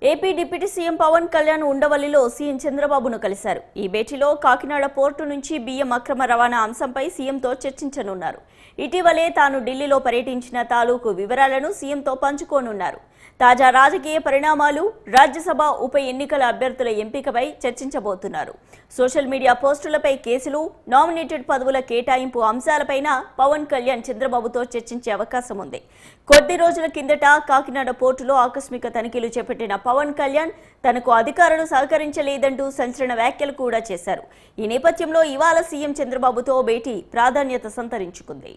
AP deputy CM Pawan Kalyan ఉండవల్లిలో CM చంద్రబాబును కలిశారు. ఈ భేటీలో కాకినాడ పోర్టు నుంచి బియ్యం అక్రమ రవాణా అంశంపై సీఎంతో చర్చించనున్నారు. ఇటీవలే తాను ఢిల్లీలో పర్యటించిన తాలూకు వివరాలను సీఎంతో పంచుకోనున్నారు. తాజా రాజకీయ పరిణామాలు, రాజ్యసభ ఉప ఎన్నికల అభ్యర్థుల ఎంపికపై చర్చించబోతున్నారు. సోషల్ మీడియా పోస్టులపై కేసులు, నామినేటెడ్ పదవుల కేటాయింపు అంశాలపైన పవన్ కళ్యాణ్ చంద్రబాబుతో చర్చించే అవకాశం ఉంది. కొద్ది రోజుల కిందట కాకినాడ పోర్టులో ఆకస్మిక తనిఖీలు చేపట్టిన పవన్ కళ్యాణ్ తనకు అధికారులు సహకరించలేదంటూ సంచలన వ్యాఖ్యలు కూడా చేశారు. ఈ నేపథ్యంలో ఇవాళ సీఎం చంద్రబాబుతో భేటీ ప్రాధాన్యత సంతరించుకుంది.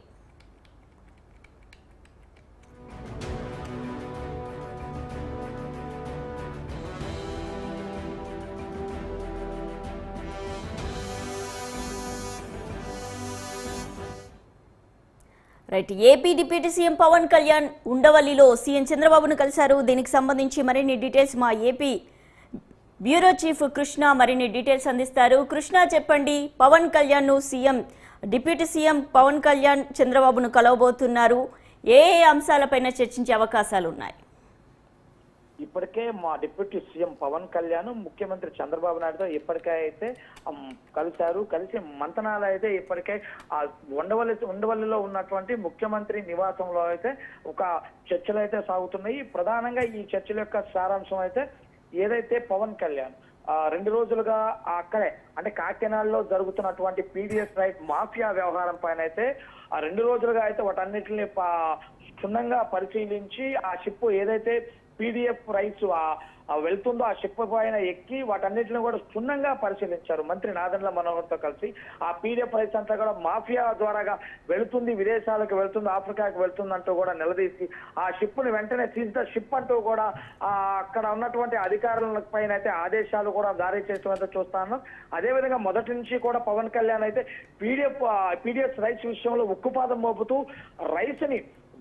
Right, AP deputy CM Pawan Kalyan ఉండవల్లిలో సీఎం చంద్రబాబును కలిశారు. దీనికి సంబంధించి మరిన్ని డీటెయిల్స్ మా ఏపీ బ్యూరో చీఫ్ కృష్ణ మరిన్ని డీటెయిల్స్ అందిస్తారు. కృష్ణ, చెప్పండి, పవన్ కళ్యాణ్ డిప్యూటీ సీఎం పవన్ కళ్యాణ్ చంద్రబాబును కలవబోతున్నారు. ఏ అంశాలపైన చర్చించే అవకాశాలు ఉన్నాయి? ఇప్పటికే మా డిప్యూటీ సీఎం పవన్ కళ్యాణ్ ముఖ్యమంత్రి చంద్రబాబు నాయుడుతో ఇప్పటికే అయితే కలిసి మంతనాలు అయితే ఇప్పటికే ఉండవల్లిలో ఉన్నటువంటి ముఖ్యమంత్రి నివాసంలో అయితే ఒక చర్చలు అయితే సాగుతున్నాయి. ప్రధానంగా ఈ చర్చల యొక్క సారాంశం అయితే ఏదైతే పవన్ కళ్యాణ్ 2 రోజులుగా అక్కడే అంటే కాకినాడలో జరుగుతున్నటువంటి పీడిఎస్ రైట్ మాఫియా వ్యవహారం పైన అయితే 2 రోజులుగా అయితే వాటన్నిటిని క్షుణ్ణంగా పరిశీలించి ఆ షిప్ ఏదైతే పీడిఎఫ్ రైట్స్ వెళ్తుందో ఆ షిప్ పైన ఎక్కి వాటన్నిటిని కూడా క్షుణ్ణంగా పరిశీలించారు మంత్రి నాదెండ్ల మనోహర్తో కలిసి. ఆ పీడిఎఫ్ రైట్స్ అంతా కూడా మాఫియా ద్వారాగా వెళుతుంది, విదేశాలకు వెళ్తుంది, ఆఫ్రికాకి వెళ్తుంది అంటూ కూడా నిలదీసి ఆ షిప్ ని వెంటనే సీజ్ ద షిప్ అంటూ కూడా అక్కడ ఉన్నటువంటి అధికారుల పైన అయితే ఆదేశాలు కూడా జారీ చేసినంత చూస్తాను. అదేవిధంగా మొదటి నుంచి కూడా పవన్ కళ్యాణ్ అయితే పీడిఎఫ్ రైట్స్ విషయంలో ఉక్కుపాదం మోపుతూ రైస్ ని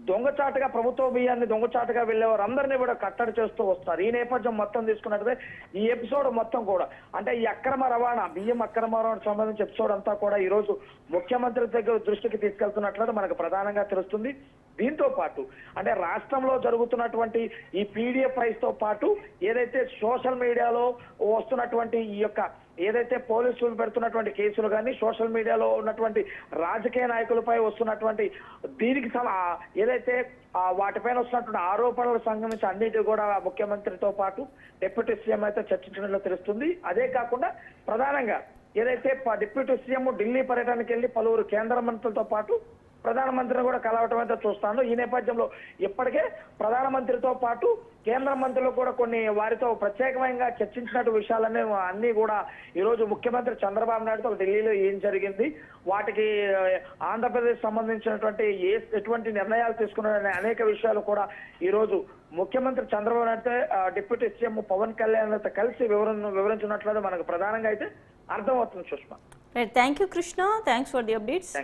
దొంగచాటుగా ప్రభుత్వ బియ్యాన్ని దొంగచాటుగా వెళ్లేవారు అందరినీ కూడా కట్టడి చేస్తూ వస్తారు. ఈ నేపథ్యం మొత్తం తీసుకున్నట్లయితే ఈ ఎపిసోడ్ మొత్తం కూడా అంటే ఈ బియ్యం అక్రమ రవాణా సంబంధించి ఎపిసోడ్ అంతా కూడా ఈ రోజు ముఖ్యమంత్రి దగ్గర దృష్టికి తీసుకెళ్తున్నట్లయితే మనకు ప్రధానంగా తెలుస్తుంది. దీంతో పాటు అంటే రాష్ట్రంలో జరుగుతున్నటువంటి ఈ పీడిఎఫ్ రైస్ తో పాటు ఏదైతే సోషల్ మీడియాలో వస్తున్నటువంటి ఈ యొక్క ఏదైతే పోలీసులు పెడుతున్నటువంటి కేసులు కానీ సోషల్ మీడియాలో ఉన్నటువంటి రాజకీయ నాయకులపై వస్తున్నటువంటి దీనికి ఏదైతే వాటిపైన వస్తున్నటువంటి ఆరోపణలకు సంబంధించి అన్నిటి కూడా ముఖ్యమంత్రితో పాటు డిప్యూటీ సీఎం అయితే చర్చించినట్లు తెలుస్తుంది. అదే కాకుండా ప్రధానంగా ఏదైతే డిప్యూటీ సీఎం ఢిల్లీ పర్యటనకి వెళ్లి పలువురు కేంద్ర మంత్రులతో పాటు ప్రధానమంత్రిని కూడా కలవటం అయితే చూస్తాను. ఈ నేపథ్యంలో ఇప్పటికే ప్రధానమంత్రితో పాటు కేంద్ర మంత్రులు కూడా కొన్ని వారితో ప్రత్యేకంగా చర్చించినట్టు విషయాలన్నీ అన్ని కూడా ఈ రోజు ముఖ్యమంత్రి చంద్రబాబు నాయుడుతో ఢిల్లీలో ఏం జరిగింది, వాటికి ఆంధ్రప్రదేశ్ సంబంధించినటువంటి ఎటువంటి నిర్ణయాలు తీసుకున్న అనేక విషయాలు కూడా ఈ రోజు ముఖ్యమంత్రి చంద్రబాబు నాయుడుతో డిప్యూటీ సీఎం పవన్ కళ్యాణ్ కలిసి వివరించినట్లయితే మనకు ప్రధానంగా అయితే అర్థమవుతుంది. Sushma, thank you Krishna, thanks for the updates.